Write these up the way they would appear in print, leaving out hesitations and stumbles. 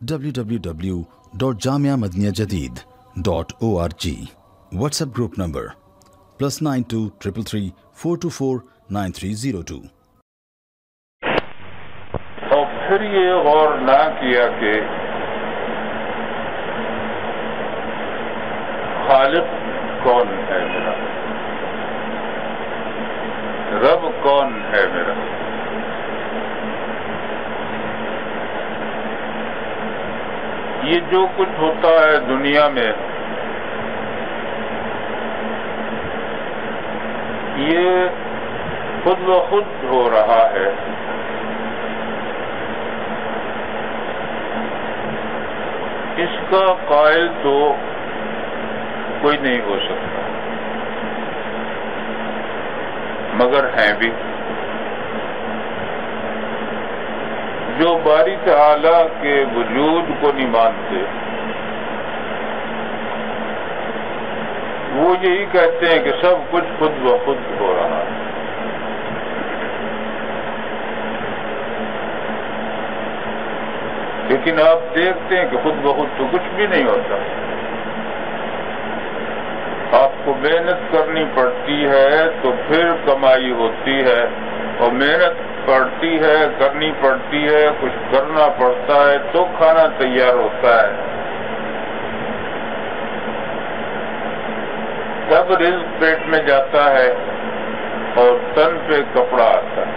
www.jamiamadiniyajadid.org. WhatsApp group number +92 333 424 9302. اور پھر یہ غور نہ کیا کہ خالق کون ہے میرا، رب کون ہے میرا. یہ جو کچھ ہوتا ہے دنیا میں یہ خود بخود ہو رہا ہے. اس کا قائل تو کوئی نہیں ہو سکتا، مگر ہیں بھی جو باری تعالیٰ کے وجود کو نہیں مانتے. وہ یہی کہتے ہیں کہ سب کچھ خود بخود ہو رہا ہے. لیکن آپ دیکھتے ہیں کہ خود بخود تو کچھ بھی نہیں ہوتا. آپ کو محنت کرنی پڑتی ہے تو پھر کمائی ہوتی ہے، اور محنت پڑتی ہے، کرنی پڑتی ہے، کچھ کرنا پڑتا ہے تو کھانا تیار ہوتا ہے. تب رزق پیٹ میں جاتا ہے اور تن پہ کپڑا آتا ہے.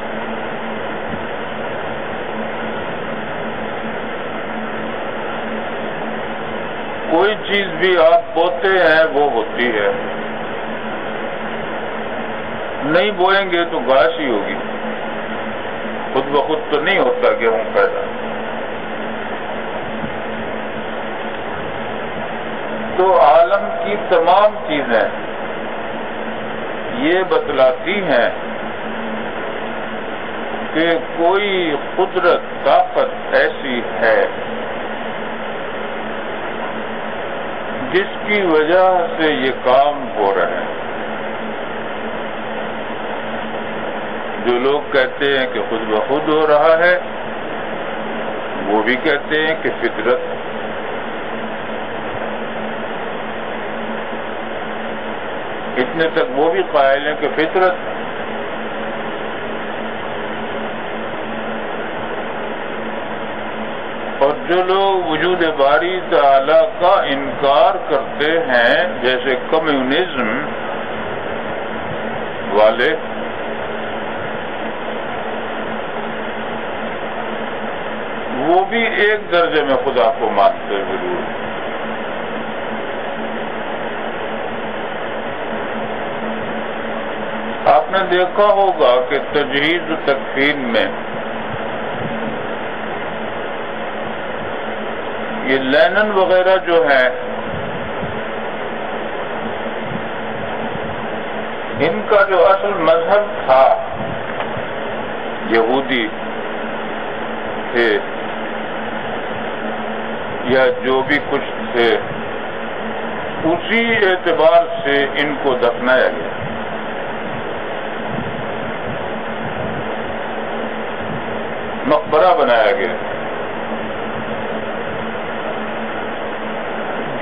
کوئی چیز بھی آپ بوتے ہیں وہ ہوتی ہے، نہیں بوئیں گے تو گھاس ہی ہوگی. خود بخود تو نہیں ہوتا گیہوں پیدا. تو عالم کی تمام چیزیں یہ بتلاتی ہیں کہ کوئی قدرت طاقت ایسی ہے جس کی وجہ سے یہ کام ہو رہے ہیں. جو لوگ کہتے ہیں کہ خود بخود ہو رہا ہے، وہ بھی کہتے ہیں کہ فطرت. اتنے تک وہ بھی قائل ہیں کہ فطرت. اور جو لوگ وجود باری تعالی کا انکار کرتے ہیں جیسے کمیونزم والے، وہ بھی ایک درجے میں خدا کو مانتے ضرور. آپ نے دیکھا ہوگا کہ تجہیز و تکفین میں یہ لینن وغیرہ جو ہیں ان کا جو اصل مذہب تھا یہودی تھے یا جو بھی کچھ تھے، اسی اعتبار سے ان کو دفنایا گیا. مقبرہ بنایا گیا.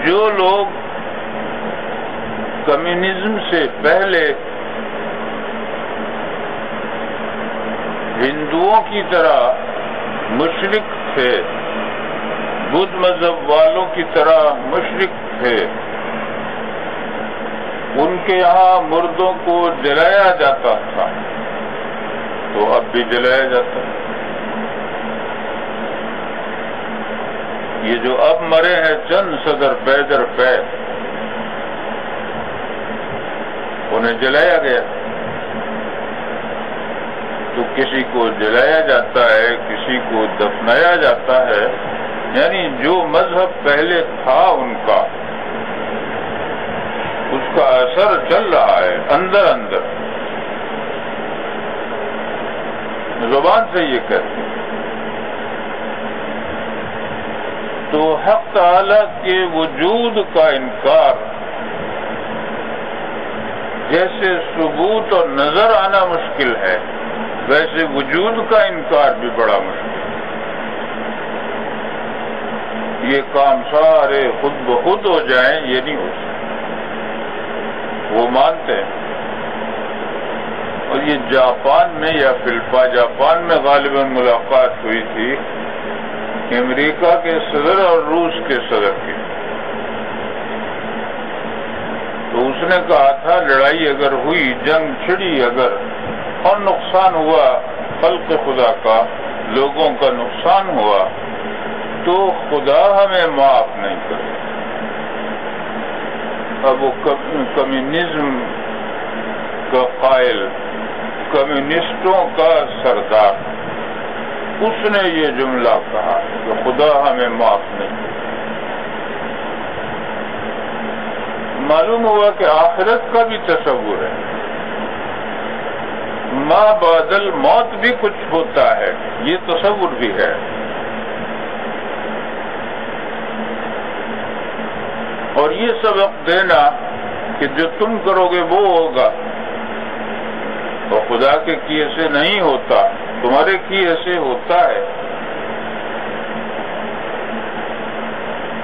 جو لوگ کمیونزم سے پہلے ہندوؤں کی طرح مشرک تھے، بدھ مذہب والوں کی طرح مشرک تھے، ان کے یہاں مردوں کو جلایا جاتا تھا تو اب بھی جلایا جاتا ہے. یہ جو اب مرے ہیں چند صدر بیدر پہ، انہیں جلایا گیا. تو کسی کو جلایا جاتا ہے، کسی کو دفنایا جاتا ہے، یعنی جو مذہب پہلے تھا ان کا، اس کا اثر چل رہا ہے اندر اندر. زبان سے یہ کہتے ہیں. تو حق تعالی کے وجود کا انکار جیسے ثبوت اور نظر آنا مشکل ہے، ویسے وجود کا انکار بھی بڑا مشکل ہے. یہ کام سارے خود بخود ہو جائیں، یہ نہیں ہو سکتا، وہ مانتے ہیں۔ اور یہ جاپان میں یا جاپان میں غالباً ملاقات ہوئی تھی امریکہ کے صدر اور روس کے صدر کی، تو اس نے کہا تھا لڑائی اگر ہوئی، جنگ چھڑی اگر، اور نقصان ہوا خلق خدا کا، لوگوں کا نقصان ہوا، تو خدا ہمیں معاف نہیں کرے۔ اب وہ کمیونزم کا قائل، کمیونسٹوں کا سردار، اس نے یہ جملہ کہا کہ خدا ہمیں معاف نہیں کرے۔ معلوم ہوا کہ آخرت کا بھی تصور ہے، ما بعد الموت بھی کچھ ہوتا ہے، یہ تصور بھی ہے۔ اور یہ سبق دینا کہ جو تم کرو گے وہ ہوگا، اور خدا کے کیے سے نہیں ہوتا، تمہارے کیے سے ہوتا ہے،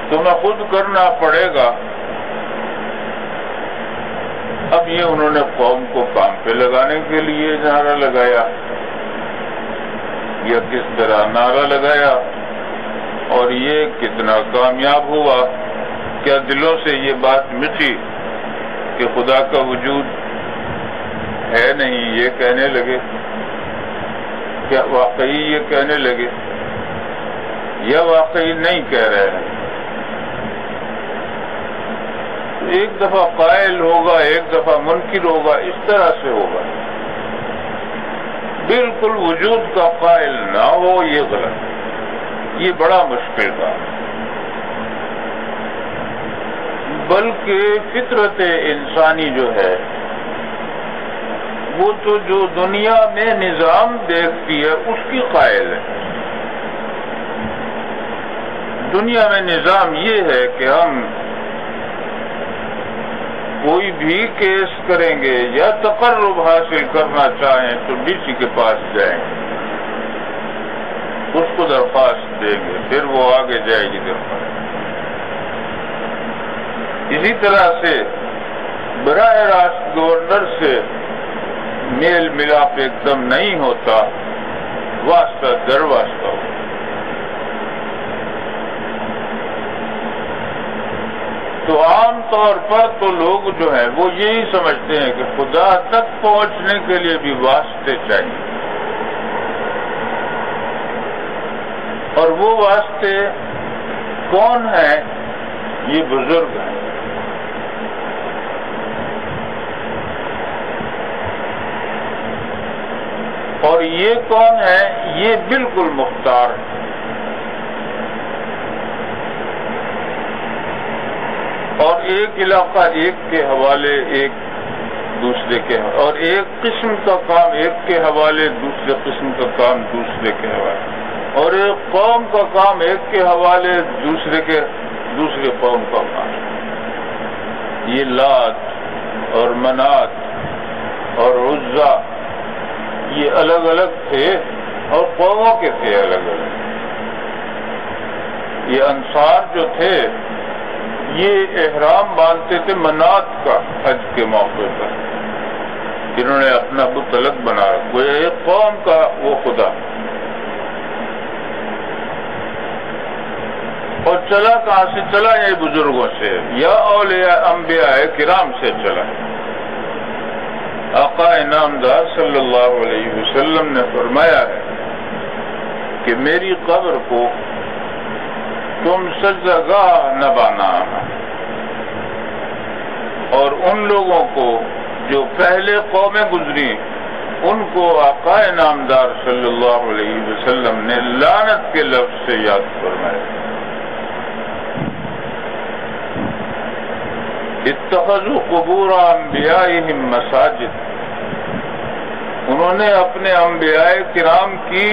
تمہیں خود کرنا پڑے گا۔ اب یہ انہوں نے قوم کو کام پہ لگانے کے لیے نعرہ لگایا، یا کس طرح نعرہ لگایا، اور یہ کتنا کامیاب ہوا؟ کیا دلوں سے یہ بات مٹی کہ خدا کا وجود ہے نہیں، یہ کہنے لگے؟ کیا واقعی یہ کہنے لگے، یا واقعی نہیں کہہ رہے ہیں؟ ایک دفعہ قائل ہوگا، ایک دفعہ منکر ہوگا، اس طرح سے ہوگا۔ بالکل وجود کا قائل نہ ہو، یہ غلط، یہ بڑا مشکل تھا۔ بلکہ فطرت انسانی جو ہے وہ تو جو دنیا میں نظام دیکھتی ہے اس کی قائل ہے۔ دنیا میں نظام یہ ہے کہ ہم کوئی بھی کیس کریں گے یا تقرب حاصل کرنا چاہیں تو ڈی سی کے پاس جائیں گے، اس کو درخواست دیں گے، پھر وہ آگے جائے گی درخواست۔ اسی طرح سے براہ راست گورنر سے میل ملاپ ایک دم نہیں ہوتا، واسطہ در واسطہ ہو۔ تو عام طور پر تو لوگ جو ہیں وہ یہی سمجھتے ہیں کہ خدا تک پہنچنے کے لیے بھی واسطے چاہیے، اور وہ واسطے کون ہیں؟ یہ بزرگ ہیں۔ اور یہ کون ہے؟ یہ بالکل مختار ہے۔ اور ایک علاقہ ایک کے حوالے، ایک دوسرے کے، اور ایک قسم کا کام ایک کے حوالے، دوسرے قسم کا کام دوسرے کے حوالے، اور ایک قوم کا کام ایک کے حوالے، دوسرے قوم کا کام۔ یہ لات اور منات اور عزا یہ الگ الگ تھے، اور قوموں کے تھے الگ الگ۔ یہ انصار جو تھے یہ احرام باندھتے تھے منات کا حج کے موقع پر، جنہوں نے اپنا بت الگ بنا رکھا، ایک قوم کا وہ خدا۔ اور چلا کہاں سے چلا؟ یہ بزرگوں سے، یا اولیاء انبیاء کرام سے چلا۔ آقا انعامدار صلی اللہ علیہ وسلم نے فرمایا ہے کہ میری قبر کو تم سجدہ گاہ نہ بنانا، اور ان لوگوں کو جو پہلے قومیں گزری ان کو آقا انعامدار صلی اللہ علیہ وسلم نے لعنت کے لفظ سے یاد فرمایا۔ اتخذوا قبور انبیائہم مساجد، انہوں نے اپنے انبیاء کرام کی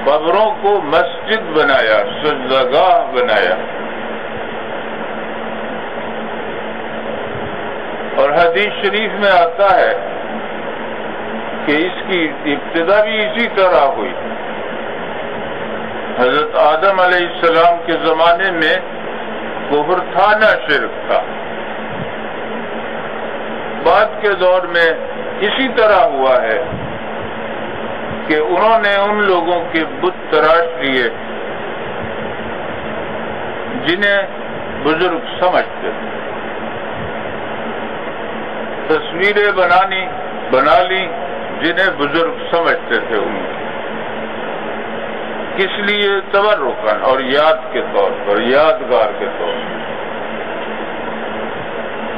قبروں کو مسجد بنایا، سجدہ گاہ بنایا۔ اور حدیث شریف میں آتا ہے کہ اس کی ابتدا بھی اسی طرح ہوئی۔ حضرت آدم علیہ السلام کے زمانے میں کفر تھا نہ شرک تھا. بعد کے دور میں اسی طرح ہوا ہے کہ انہوں نے ان لوگوں کے بت تراش لیے جنہیں بزرگ سمجھتے تھے. تصویریں بنا لی جنہیں بزرگ سمجھتے تھے ان کی. کس لیے؟ تبرکن اور یاد کے طور پر، یادگار کے طور پر.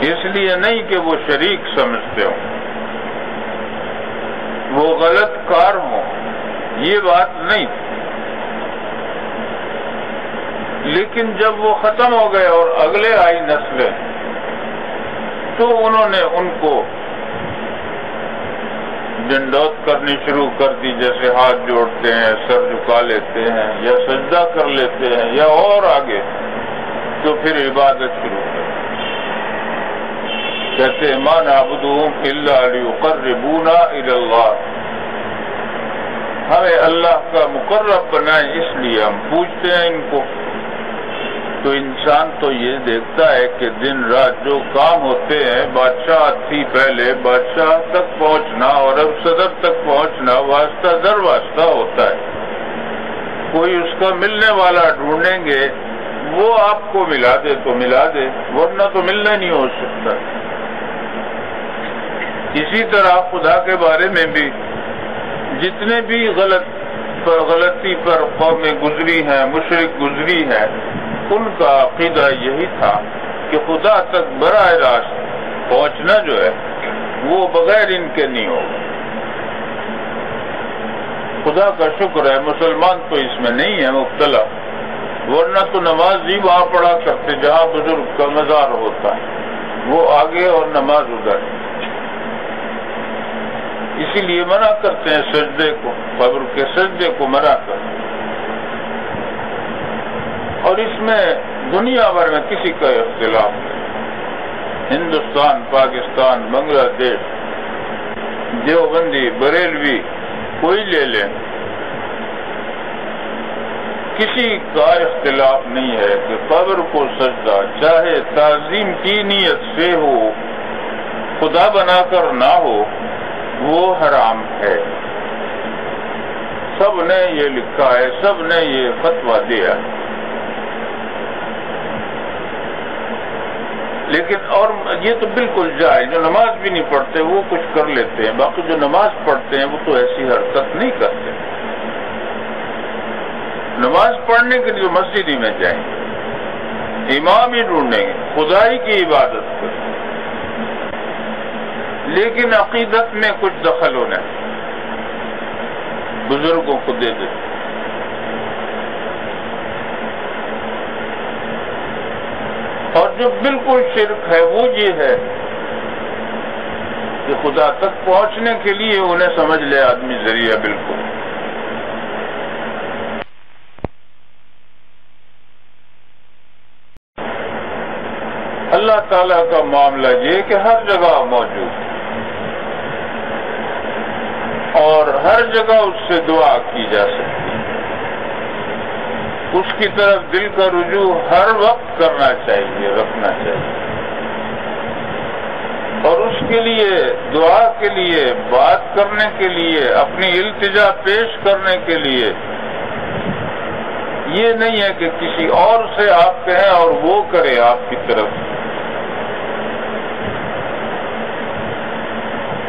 اس لیے نہیں کہ وہ شریک سمجھتے ہوں، وہ غلط کار ہوں، یہ بات نہیں. لیکن جب وہ ختم ہو گئے اور اگلے آئی نسلیں تو انہوں نے ان کو ڈنڈوت کرنی شروع کر دی، جیسے ہاتھ جوڑتے ہیں، سر جھکا لیتے ہیں یا سجدہ کر لیتے ہیں یا اور آگے، تو پھر عبادت شروع کر کہتے ہیں ما نعبدہم الا لیقربونا الی اللہ. ہمیں اللہ کا مقرب بنائیں اس لیے ہم پوچھتے ہیں ان کو. تو انسان تو یہ دیکھتا ہے کہ دن رات جو کام ہوتے ہیں، بادشاہ تھی پہلے بادشاہ تک پہنچنا اور اب صدر تک پہنچنا واسطہ در واسطہ ہوتا ہے. کوئی اس کا ملنے والا ڈھونڈیں گے، وہ آپ کو ملا دے تو ملا دے، ورنہ تو ملنا نہیں ہو سکتا. اسی طرح خدا کے بارے میں بھی جتنے بھی غلطی پر قومیں گزری ہیں، مشرک گزری ہیں، ان کا عقیدہ یہی تھا کہ خدا تک براہ راست پہنچنا جو ہے وہ بغیر ان کے نہیں ہوگا. خدا کا شکر ہے مسلمان تو اس میں نہیں ہے مبتلا، ورنہ تو نماز ہی وہاں پڑھا کرتے جہاں بزرگ کا مزار ہوتا ہے، وہ آگے اور نماز ادھر. اسی لیے منع کرتے ہیں سجدے کو، قبر کے سجدے کو منع کرتے ہیں. اور اس میں دنیا بھر میں کسی کا اختلاف نہیں. ہندوستان، پاکستان، بنگلہ دیش، دیوبندی، بریلوی، کوئی لے لیں، کسی کا اختلاف نہیں ہے کہ قبر کو سجدہ چاہے تعظیم کی نیت سے ہو، خدا بنا کر نہ ہو، وہ حرام ہے. سب نے یہ لکھا ہے، سب نے یہ فتویٰ دیا. لیکن اور یہ تو بالکل جائز، جو نماز بھی نہیں پڑھتے وہ کچھ کر لیتے ہیں، باقی جو نماز پڑھتے ہیں وہ تو ایسی حرکت نہیں کرتے. نماز پڑھنے کے لیے مسجد ہی میں جائیں گے، امام ہی ڈھونڈیں گے، خدائی کی عبادت کریں، لیکن عقیدت میں کچھ دخل ہونا ہے، بزرگوں کو دے دیتے. اور جو بالکل شرک ہے وہ یہ ہے کہ خدا تک پہنچنے کے لیے انہیں سمجھ لے آدمی ذریعہ. بالکل اللہ تعالیٰ کا معاملہ یہ کہ ہر جگہ موجود ہے اور ہر جگہ اس سے دعا کی جا سکتی ہے. اس کی طرف دل کا رجوع ہر وقت کرنا چاہیے، رکھنا چاہیے، اور اس کے لیے دعا کے لیے، بات کرنے کے لیے، اپنی التجا پیش کرنے کے لیے یہ نہیں ہے کہ کسی اور سے آپ کہیں اور وہ کرے آپ کی طرف،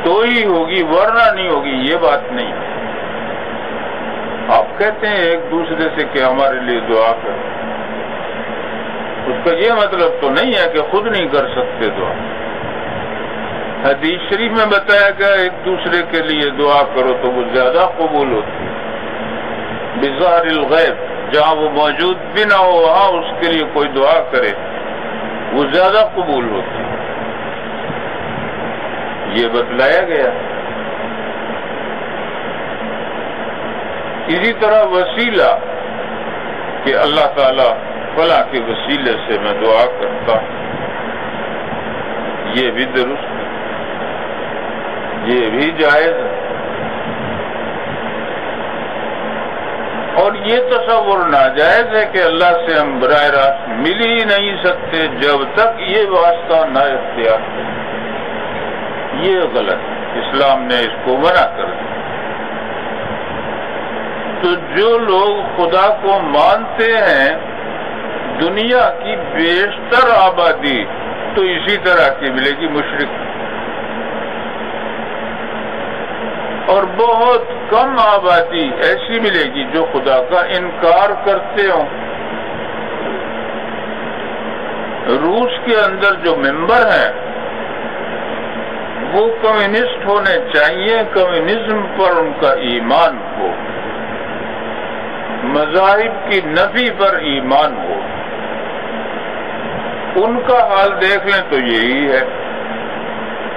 تو ہی ہوگی ورنہ نہیں ہوگی، یہ بات نہیں. آپ کہتے ہیں ایک دوسرے سے کہ ہمارے لیے دعا کریں، اس کا یہ مطلب تو نہیں ہے کہ خود نہیں کر سکتے دعا. حدیث شریف میں بتایا گیا ایک دوسرے کے لیے دعا کرو تو وہ زیادہ قبول ہوتی ہے. بظاہر الغیب، جہاں وہ موجود بھی نہ ہو وہاں اس کے لیے کوئی دعا کرے وہ زیادہ قبول ہوتی ہے. یہ بتلایا گیا. اسی طرح وسیلہ کہ اللہ تعالیٰ فلاں کے وسیلے سے میں دعا کرتا ہوں، یہ بھی درست ہے، یہ بھی جائز ہے. اور یہ تصور ناجائز ہے کہ اللہ سے ہم براہ راست مل ہی نہیں سکتے جب تک یہ واسطہ نہ اختیار کریں، یہ غلط ہے، اسلام نے اس کو منع کر دیا۔ تو جو لوگ خدا کو مانتے ہیں دنیا کی بیشتر آبادی تو اسی طرح کی ملے گی، مشرک، اور بہت کم آبادی ایسی ملے گی جو خدا کا انکار کرتے ہوں۔ روس کے اندر جو ممبر ہیں وہ کمیونسٹ ہونے چاہیے، کمیونزم پر ان کا ایمان ہو، مذاہب کی نفی پر ایمان ہو۔ ان کا حال دیکھ لیں تو یہی ہے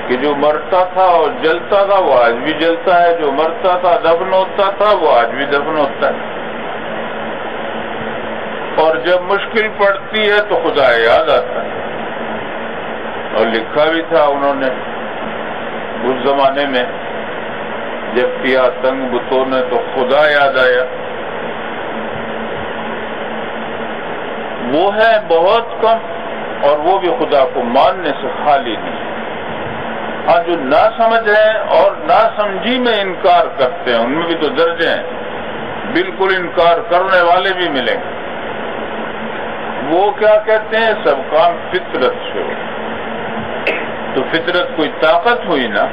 کہ جو مرتا تھا اور جلتا تھا وہ آج بھی جلتا ہے، جو مرتا تھا دفن ہوتا تھا وہ آج بھی دفن ہوتا ہے، اور جب مشکل پڑتی ہے تو خدا یاد آتا ہے۔ اور لکھا بھی تھا انہوں نے اس زمانے میں جب کیا تنگ بتوں نے تو خدا یاد آیا۔ وہ ہے بہت کم، اور وہ بھی خدا کو ماننے سے خالی نہیں۔ ہاں جو نہ سمجھ ہیں اور نہ سمجھی میں انکار کرتے ہیں ان میں بھی تو درجے ہیں، بالکل انکار کرنے والے بھی ملیں گے۔ وہ کیا کہتے ہیں سب کام فطرت سے ہو، تو فطرت کوئی طاقت ہوئی نا،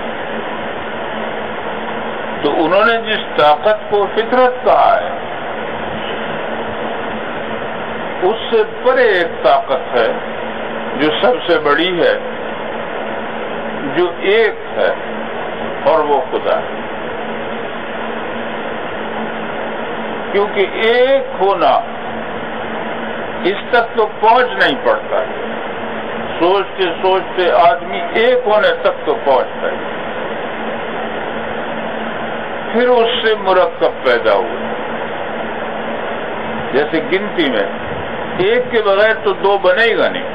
تو انہوں نے جس طاقت کو فطرت کہا ہے اس سے پرے ایک طاقت ہے جو سب سے بڑی ہے، جو ایک ہے، اور وہ خدا ہے۔ کیونکہ ایک ہونا اس تک تو پہنچ نہیں پڑتا ہے، سوچتے سوچتے آدمی ایک ہونے تک تو پہنچتا ہے، پھر اس سے مرکب پیدا ہوا۔ جیسے گنتی میں ایک کے بغیر تو دو بنے گا نہیں،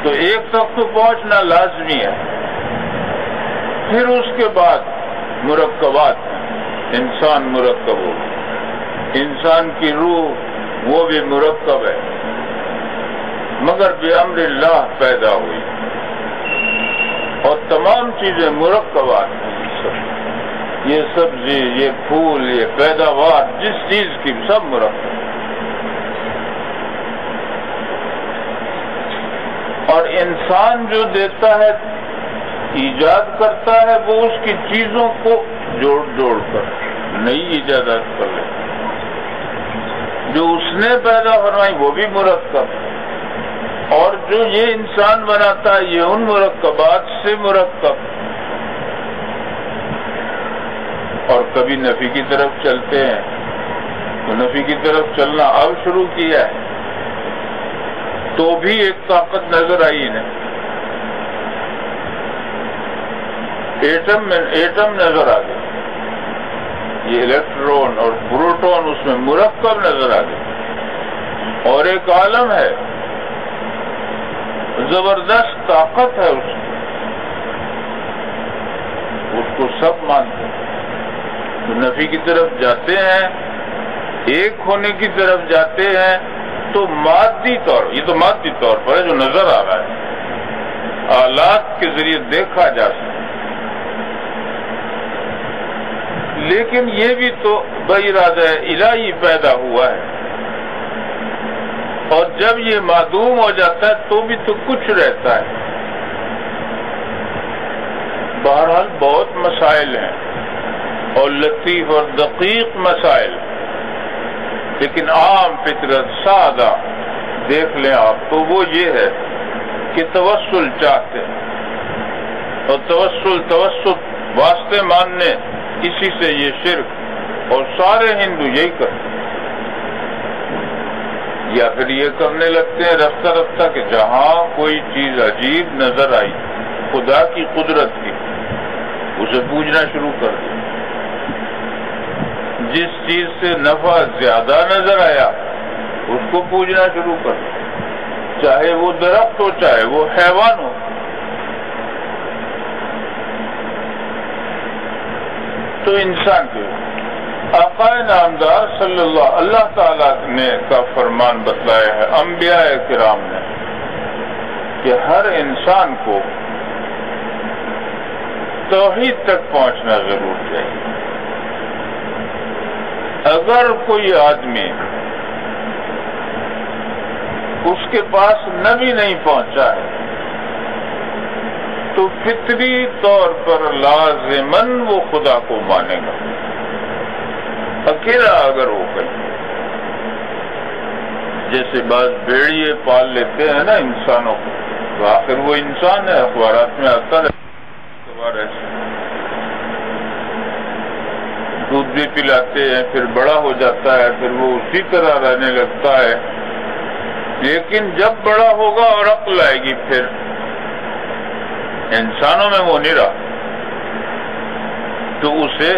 تو ایک تک تو پہنچنا لازمی ہے۔ پھر اس کے بعد مرکبات، انسان مرکب ہو، انسان کی روح وہ بھی مرکب ہے، مگر بِأَمْرِ اللہ پیدا ہوئی، اور تمام چیزیں مرکبات ہیں۔ یہ سبزی، یہ پھول، یہ پیداوار، جس چیز کی سب مرکب، اور انسان جو دیتا ہے ایجاد کرتا ہے وہ اس کی چیزوں کو جوڑ جوڑ کر نئی ایجادات کر لیتا ہے۔ جو اس نے پیدا فرمائی وہ بھی مرکب، اور جو یہ انسان بناتا ہے یہ ان مرکبات سے مرکب، اور کبھی نفی کی طرف چلتے ہیں تو نفی کی طرف چلنا اب شروع کیا ہے، تو بھی ایک طاقت نظر آئی ہے، ایٹم نظر آ گیا، یہ الیکٹرون اور پروٹون اس میں مرکب نظر آ گیا، اور ایک عالم ہے، زبردست طاقت ہے اس کو سب مانتے ہیں۔ تو نفی کی طرف جاتے ہیں، ایک ہونے کی طرف جاتے ہیں، تو مادی طور، یہ تو مادی طور پر ہے جو نظر آ رہا ہے، آلات کے ذریعے دیکھا جا سکتا، لیکن یہ بھی تو بارادہ الہی پیدا ہوا ہے، اور جب یہ معدوم ہو جاتا ہے تو بھی تو کچھ رہتا ہے۔ بہرحال بہت مسائل ہیں اور لطیف اور دقیق مسائل، لیکن عام فطرت سادہ دیکھ لیں آپ تو وہ یہ ہے کہ توسل چاہتے ہیں، اور توسل واسطے ماننے، اسی سے یہ شرک، اور سارے ہندو یہی کرتے ہیں، یا پھر یہ کرنے لگتے ہیں رفتہ رفتہ کہ جہاں کوئی چیز عجیب نظر آئی خدا کی قدرت کی، اسے پوجنا شروع کر دیا، جس چیز سے نفع زیادہ نظر آیا اس کو پوجنا شروع کر دیا، چاہے وہ درخت ہو چاہے وہ حیوان ہو۔ تو انسان کے آقا نامدار صلی اللہ تعالیٰ نے کا فرمان بتلایا ہے انبیاء کرام نے کہ ہر انسان کو توحید تک پہنچنا ضرور چاہیے. اگر کوئی آدمی اس کے پاس نبی نہیں پہنچا ہے تو فطری طور پر لازماً وہ خدا کو مانے گا. اکیلا اگر ہو گئی، جیسے بعض بھیڑیے پال لیتے ہیں نا انسانوں کو، تو آخر وہ انسان ہے، اخبارات میں آتا ہے، دودھ بھی پلاتے ہیں، پھر بڑا ہو جاتا ہے، پھر وہ اسی طرح رہنے لگتا ہے. لیکن جب بڑا ہوگا اور عقل آئے گی پھر انسانوں میں وہ نہیں رہا، تو اسے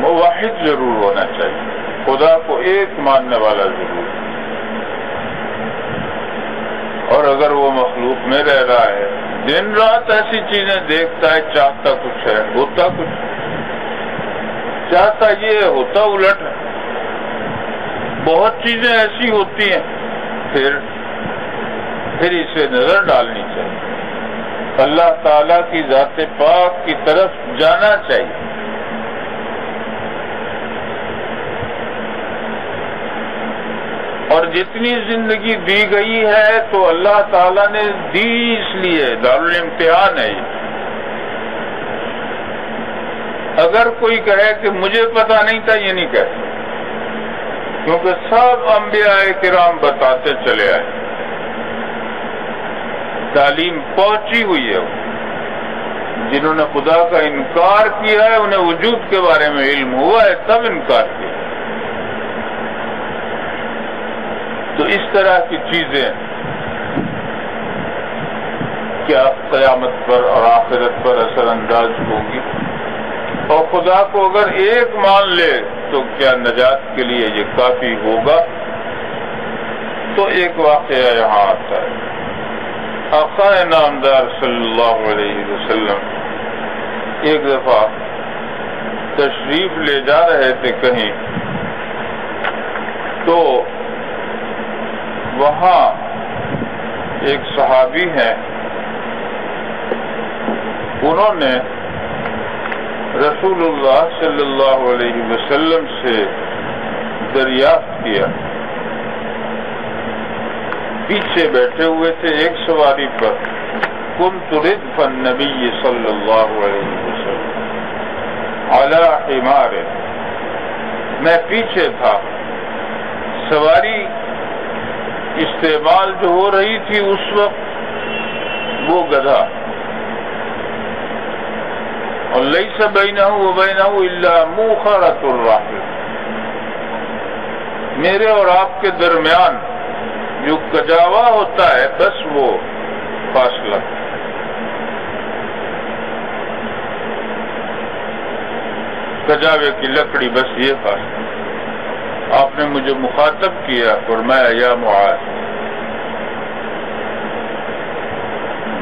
موحد ضرور ہونا چاہیے، خدا کو ایک ماننے والا ضرور. اور اگر وہ مخلوق میں رہ رہا ہے، دن رات ایسی چیزیں دیکھتا ہے، چاہتا کچھ ہے، ہوتا کچھ، چاہتا یہ ہوتا الٹ ہے، بہت چیزیں ایسی ہوتی ہیں، پھر اسے نظر ڈالنی چاہیے، اللہ تعالیٰ کی ذات پاک کی طرف جانا چاہیے. اور جتنی زندگی دی گئی ہے تو اللہ تعالیٰ نے دی اس لیے، دارالامتحان ہے یہ. اگر کوئی کہے کہ مجھے پتا نہیں تھا، یہ نہیں کہتا، کیونکہ سب انبیاء کرام بتاتے چلے آئے، تعلیم پہنچی ہوئی ہے. جنہوں نے خدا کا انکار کیا ہے انہیں وجود کے بارے میں علم ہوا ہے، تب انکار کیا. تو اس طرح کی چیزیں کیا قیامت پر اور آخرت پر اثر انداز ہوگی. اور خدا کو اگر ایک مان لے تو کیا نجات کے لیے یہ کافی ہوگا. تو ایک واقعہ یہاں آتا ہے. آقا نامدار صلی اللہ علیہ وسلم ایک دفعہ تشریف لے جا رہے تھے کہیں، تو وہاں ایک صحابی ہیں، انہوں نے رسول اللہ صلی اللہ علیہ وسلم سے دریافت کیا. پیچھے بیٹھے ہوئے تھے ایک سواری پر، کنت ردف النبی صلی اللہ علیہ وسلم علی حمار، میں پیچھے تھا. سواری استعمال جو ہو رہی تھی اس وقت وہ گدھا، اور لیس بینہ وبینہ الا موخرۃ الراحل، میرے اور آپ کے درمیان جو کجاوا ہوتا ہے بس وہ فاصلہ. کجاوے کی لکڑی، بس یہ فاصلہ. آپ نے مجھے مخاطب کیا، فرمایا یا معاذ.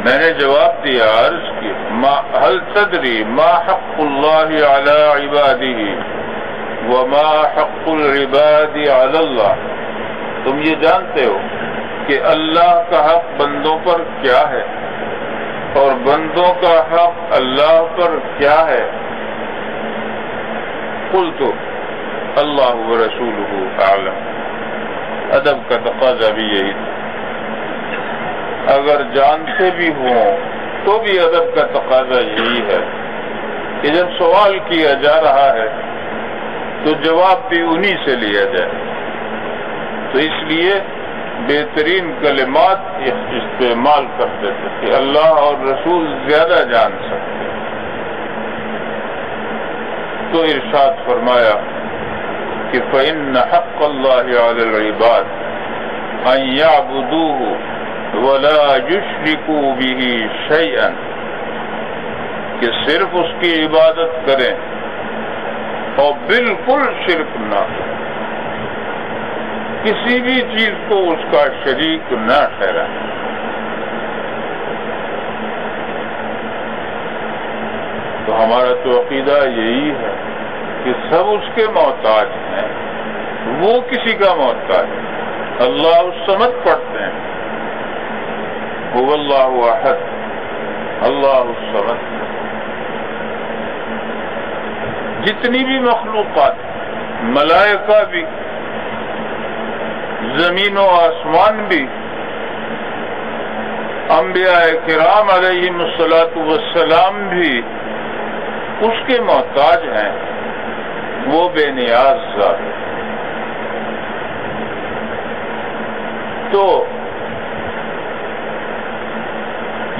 میں نے جواب دیا، عرض کی هل تدری ما حق اللہ علی عبادہ وما حق العباد علی اللہ، تم یہ جانتے ہو کہ اللہ کا حق بندوں پر کیا ہے اور بندوں کا حق اللہ پر کیا ہے. قلت اللہ ورسولہ اعلم. ادب کا تقاضا بھی یہی تھا، اگر جانتے بھی ہوں تو بھی ادب کا تقاضا یہی ہے کہ جب سوال کیا جا رہا ہے تو جواب بھی انہی سے لیا جائے. تو اس لیے بہترین کلمات استعمال کرتے تھے کہ اللہ اور رسول زیادہ جان سکتے. تو ارشاد فرمایا کہ فإن حق اللہ علی العباد ان یعبدوہ ولا یشرکوا بہ شیئا، کہ صرف اس کی عبادت کریں اور بالکل شرک نہ، کسی بھی چیز کو اس کا شریک نہ ٹھہرائیں. تو ہمارا تو عقیدہ یہی ہے کہ سب اس کے محتاج ہیں، وہ کسی کا محتاج ہے۔ اللہ الصمد پڑھتے ہیں، هو اللہ احد، اللہ الصمد۔ جتنی بھی مخلوقات، ملائکہ بھی، زمین و آسمان بھی، انبیاء کرام علیہم الصلاۃ والسلام بھی اس کے محتاج ہیں، وہ بے نیاز ذات ہے۔ تو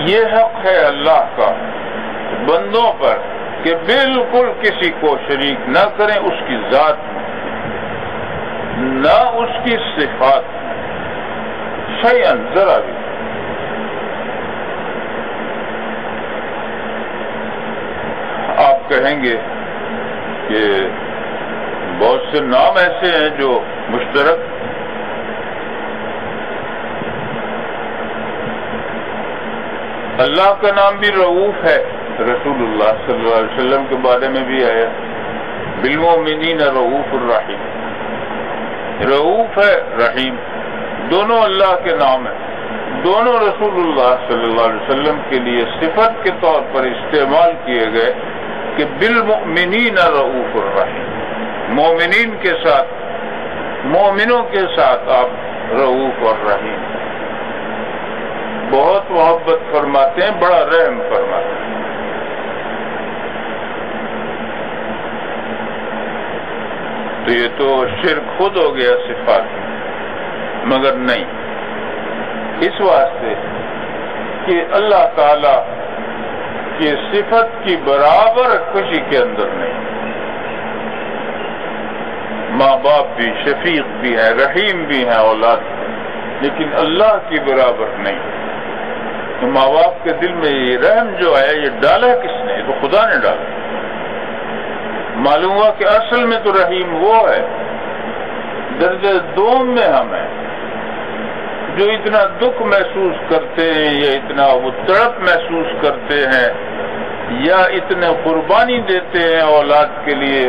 یہ حق ہے اللہ کا بندوں پر کہ بالکل کسی کو شریک نہ کریں اس کی ذات میں، نہ اس کی صفات میں، شیئن ذرا بھی۔ آپ کہیں گے کہ بہت سے نام ایسے ہیں جو مشترک، اللہ کا نام بھی رؤوف ہے، رسول اللہ صلی اللہ علیہ وسلم کے بارے میں بھی آیا بالمؤمنین رؤوف الرحیم، رؤوف ہے رحیم، دونوں اللہ کے نام ہیں، دونوں رسول اللہ صلی اللہ علیہ وسلم کے لیے صفت کے طور پر استعمال کیے گئے کہ بالمؤمنین رؤوف الرحیم، مومنین کے ساتھ، مومنوں کے ساتھ آپ رؤوف اور رحیم، بہت محبت فرماتے ہیں، بڑا رحم فرماتے ہیں۔ تو یہ تو شرک خود ہو گیا صفات، مگر نہیں، اس واسطے کہ اللہ تعالی کی صفت کی برابر کسی کے اندر نہیں۔ ماں باپ بھی، شفیق بھی ہے، رحیم بھی ہے اولاد بھی، لیکن اللہ کی برابر نہیں۔ تو ماں باپ کے دل میں یہ رحم جو ہے یہ ڈالا کس نے؟ یہ تو خدا نے ڈالا۔ معلوم ہوا کہ اصل میں تو رحیم وہ ہے، درجہ دوم میں ہم ہیں، جو اتنا دکھ محسوس کرتے ہیں یا اتنا وہ تڑپ محسوس کرتے ہیں یا اتنے قربانی دیتے ہیں اولاد کے لیے،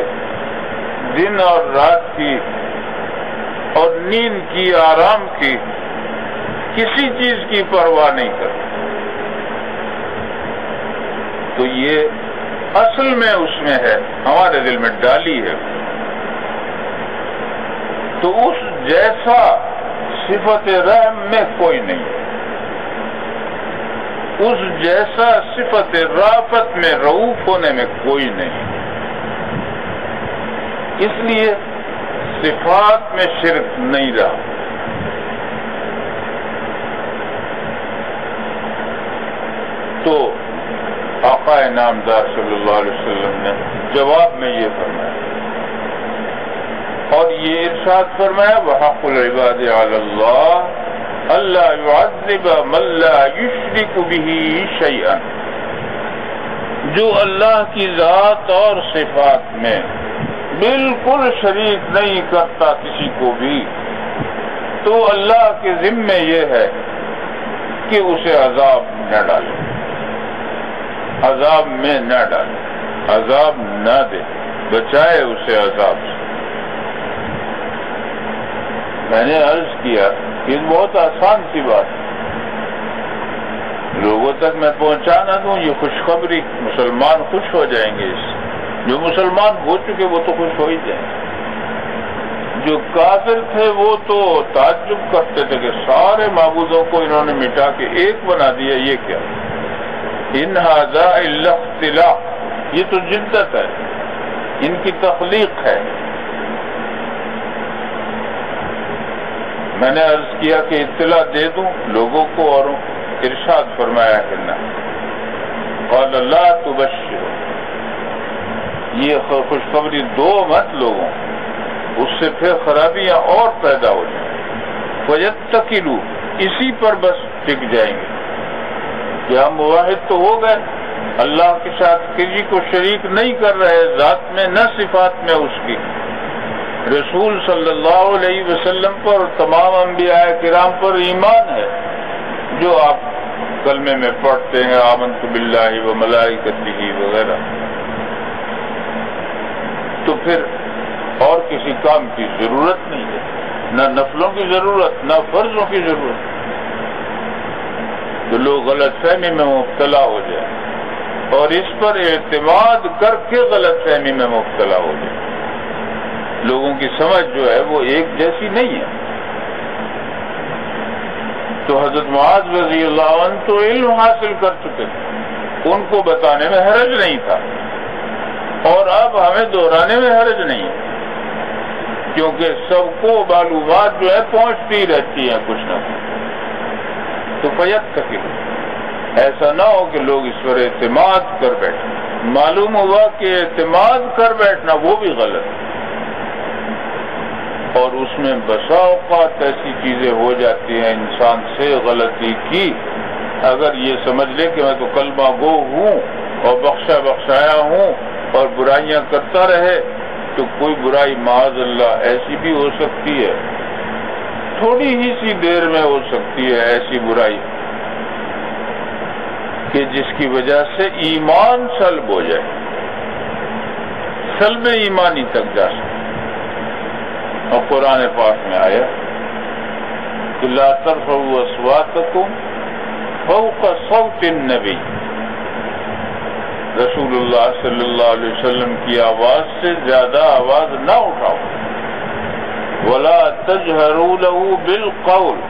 دن اور رات کی اور نیند کی، آرام کی، کسی چیز کی پرواہ نہیں کرتے۔ تو یہ اصل میں اس میں ہے، ہمارے دل میں ڈالی ہے۔ تو اس جیسا صفت رحم میں کوئی نہیں، اس جیسا صفت رافت میں، رؤوف ہونے میں کوئی نہیں۔ اس لیے صفات میں شرک نہیں رہا۔ تو آقا نامدار صلی اللہ علیہ وسلم نے جواب میں یہ فرمایا، اور یہ ارشاد فرمایا وحق العباد علی اللہ الا يعذب من لا يشرك به شيئا، جو اللہ کی ذات اور صفات میں بالکل شریک نہیں کرتا کسی کو بھی، تو اللہ کے ذمے یہ ہے کہ اسے عذاب نہ ڈالے، عذاب میں نہ ڈالے، عذاب نہ دے، بچائے اسے عذاب سے۔ میں نے عرض کیا کہ بہت آسان سی بات ہے، لوگوں تک میں پہنچا نہ دوں یہ خوشخبری، مسلمان خوش ہو جائیں گے اس سے، جو مسلمان ہو چکے وہ تو خوش ہو ہی جائیں گے، جو کافر تھے وہ تو تعجب کرتے تھے کہ سارے معبودوں کو انہوں نے مٹا کے ایک بنا دیا، یہ کیا؟ ان ھذا الا اختلاق، یہ تو جدت ہے، ان کی تخلیق ہے۔ میں نے عرض کیا کہ اطلاع دے دوں لوگوں کو، اور ارشاد فرمایا کہ نہ، قال لا تبشر، یہ خوشخبری دو مت لوگوں، اس سے پھر خرابیاں اور پیدا ہو جائیں، فیتکلوا، اسی پر بس ٹک جائیں گے کہ ہم موحد تو ہو گئے، اللہ کے ساتھ کسی کو شریک نہیں کر رہے، ذات میں نہ صفات میں اس کی، رسول صلی اللہ علیہ وسلم پر، تمام انبیاء کرام پر ایمان ہے جو آپ کلمے میں پڑھتے ہیں، آمنت باللہ و ملائکتہ وغیرہ۔ تو پھر اور کسی کام کی ضرورت نہیں ہے، نہ نفلوں کی ضرورت نہ فرضوں کی ضرورت، تو لوگ غلط فہمی میں مبتلا ہو جائیں اور اس پر اعتماد کر کے غلط فہمی میں مبتلا ہو جائیں۔ لوگوں کی سمجھ جو ہے وہ ایک جیسی نہیں ہے۔ تو حضرت معاذ رضی اللہ عنہ تو علم حاصل کر چکے تھے، ان کو بتانے میں حرج نہیں تھا، اور اب ہمیں دہرانے میں حرج نہیں ہے، کیونکہ سب کو معلومات جو ہے پہنچتی رہتی ہیں کچھ نہ کچھ۔ تو فیتقوا، ایسا نہ ہو کہ لوگ اس پر اعتماد کر بیٹھیں۔ معلوم ہوا کہ اعتماد کر بیٹھنا وہ بھی غلط ہے، اور اس میں بسا اوقات ایسی چیزیں ہو جاتی ہیں انسان سے غلطی کی، اگر یہ سمجھ لے کہ میں تو کلمہ گو ہوں اور بخشا بخشایا ہوں اور برائیاں کرتا رہے، تو کوئی برائی معاذ اللہ ایسی بھی ہو سکتی ہے، تھوڑی ہی سی دیر میں ہو سکتی ہے ایسی برائی کہ جس کی وجہ سے ایمان سلب ہو جائے، سلب ایمانی تک جا سکے۔ اور قرآن پاک میں آیا کہ لا ترفعوا اصواتکم فوق صوت النبی، رسول اللہ صلی اللہ علیہ وسلم کی آواز سے زیادہ آواز نہ اٹھاؤ، ولا تجہروا له بالقول،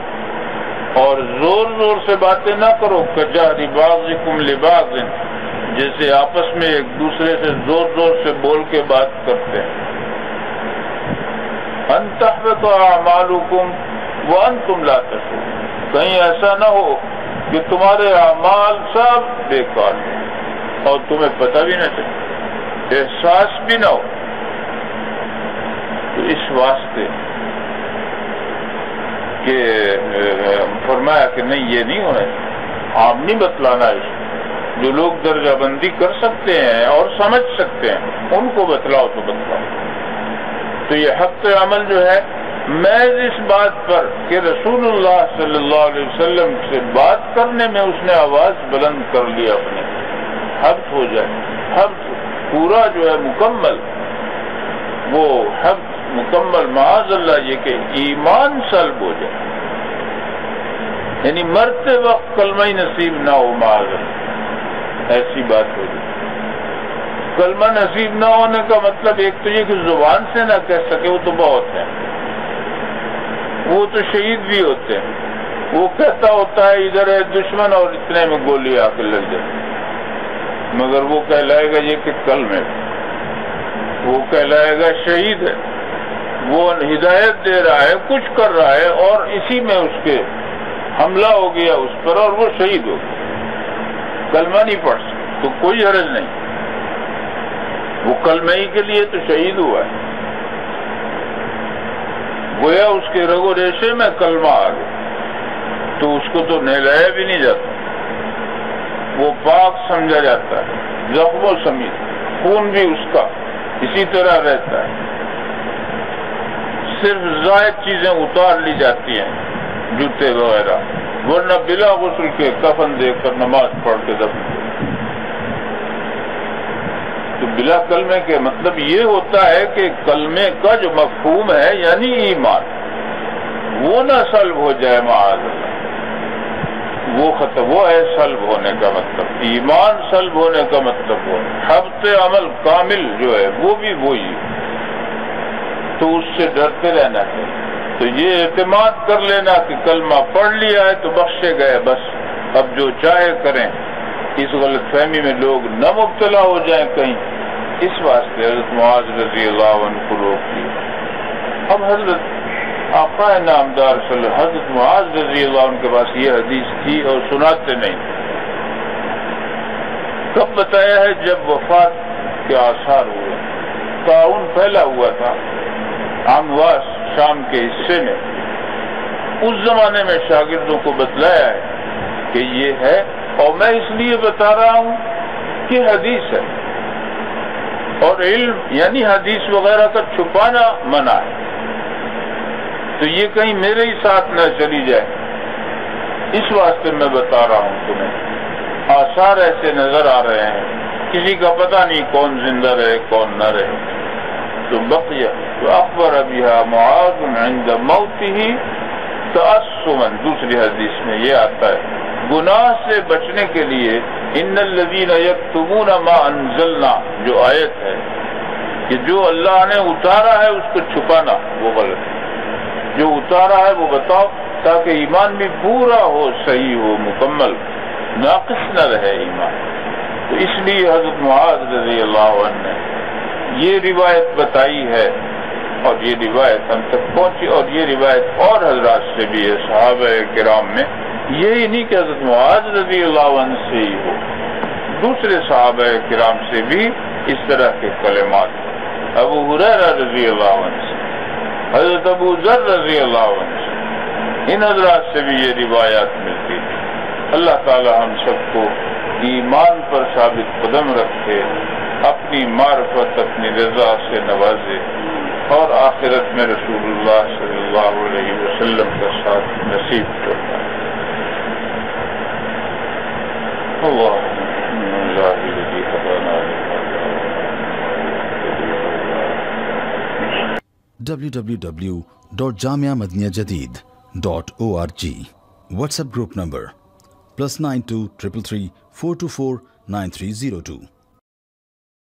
اور زور زور سے باتیں نہ کرو، کجہر بعضکم لبعض، جیسے آپس میں ایک دوسرے سے زور زور سے بول کے بات کرتے ہیں، ان تحبط اعمالکم وانتم لا تشعرون، کہیں ایسا نہ ہو کہ تمہارے اعمال سب بیکار ہیں اور تمہیں پتہ بھی نہ چلے، احساس بھی نہ ہو۔ تو اس واسطے کہ فرمایا کہ نہیں، یہ نہیں ہونا ہے، آپ نہیں بتلانا اس کو، جو لوگ درجہ بندی کر سکتے ہیں اور سمجھ سکتے ہیں ان کو بتلاؤ تو بتلاؤ۔ تو یہ حق عمل جو ہے محض اس بات پر کہ رسول اللہ صلی اللہ علیہ وسلم سے بات کرنے میں اس نے آواز بلند کر لی اپنے، حبس ہو جائے، حبس پورا جو ہے مکمل، وہ حبس مکمل معاذ اللہ یہ کہ ایمان سلب ہو جائے، یعنی مرتے وقت کلمہ ہی نصیب نہ ہو معاذ اللہ، ایسی بات ہو جائے۔ کلمہ نصیب نہ ہونے کا مطلب ایک تو یہ کہ زبان سے نہ کہہ سکے، وہ تو بہت ہے، وہ تو شہید بھی ہوتے ہیں، وہ کہتا ہوتا ہے ادھر ہے دشمن اور اتنے میں گولی آ کے لگ جائے، مگر وہ کہلائے گا یہ کہ کلمے، وہ کہلائے گا شہید ہے، وہ ہدایت دے رہا ہے، کچھ کر رہا ہے، اور اسی میں اس کے حملہ ہو گیا اس پر اور وہ شہید ہو گیا، کلمہ نہیں پڑھ سکتا، تو کوئی حرج نہیں، وہ کلمہ ہی کے لیے تو شہید ہوا ہے، گویا اس کے رگ و ریشے میں کلمہ آ گیا، تو اس کو تو نہلایا بھی نہیں جاتا، وہ پاک سمجھا جاتا ہے، زخموں سمیت، خون بھی اس کا اسی طرح رہتا ہے، صرف زائد چیزیں اتار لی جاتی ہیں، جوتے وغیرہ، ورنہ بلا غسل کے کفن دے کر نماز پڑھ کے دفن۔ تو بلا کلمے کے مطلب یہ ہوتا ہے کہ کلمے کا جو مفہوم ہے یعنی ایمان، وہ نہ سلب ہو جائے معاذ اللہ، وہ ختم، وہ ہے سلب ہونے کا مطلب، ایمان سلب ہونے کا مطلب وہ حبط عمل کامل جو ہے وہ بھی وہی، تو اس سے ڈرتے رہنا چاہیے۔ تو یہ اعتماد کر لینا کہ کلمہ پڑھ لیا ہے تو بخشے گئے، بس اب جو چاہے کریں، اس غلط فہمی میں لوگ نہ مبتلا ہو جائیں کہیں، اس واسطے حضرت معاذ رضی اللہ عنہ کو روک دیا۔ اب حضرت آقا نامدار صلی اللہ علیہ وسلم، حضرت معاذ رضی اللہ عنہ کے پاس یہ حدیث تھی اور سناتے نہیں، کب بتایا ہے؟ جب وفات کے آثار ہوئے، طاعون پھیلا ہوا تھا امواس شام کے حصے میں، اس زمانے میں شاگردوں کو بتلایا ہے کہ یہ ہے، اور میں اس لیے بتا رہا ہوں کہ حدیث ہے، اور علم یعنی حدیث وغیرہ کا چھپانا منع ہے، تو یہ کہیں میرے ہی ساتھ نہ چلی جائے، اس واسطے میں بتا رہا ہوں تمہیں۔ آثار ایسے نظر آ رہے ہیں، کسی کا پتہ نہیں کون زندہ رہے کون نہ رہے، تو بقیہ اخبر بها معاذ عند موته تعصما. دوسری حدیث میں یہ آتا ہے گناہ سے بچنے کے لیے ان الذین یکتمون ما انزلنا، جو آیت ہے کہ جو اللہ نے اتارا ہے اس کو چھپانا وہ غلط ہے، جو اتارا ہے وہ بتاؤ تاکہ ایمان بھی پورا ہو، صحیح ہو، مکمل، ناقص نہ رہے ایمان. تو اس لیے حضرت معاذ رضی اللہ عنہ نے یہ روایت بتائی ہے اور یہ روایت ہم تک پہنچی، اور یہ روایت اور حضرات سے بھی ہے صحابہ کرام میں. یہی نہیں کہ حضرت معاذ رضی اللہ عنہ سے ہی ہو، دوسرے صحابہ کرام سے بھی اس طرح کے کلمات، ابو ہریرہ رضی اللہ عنہ سے، حضرت ابو ذر رضی اللہ عنہ سے، ان حضرات سے بھی یہ روایات ملتی ہیں. اللہ تعالی ہم سب کو ایمان پر ثابت قدم رکھے، اپنی معرفت اپنی رضا سے نوازے، اور آخرت میں رسول اللہ صلی اللہ علیہ وسلم کا ساتھ نصیب کرنا. اللہ www.jamiamadiniyajadid.org. WhatsApp group number +92 333 424 9302.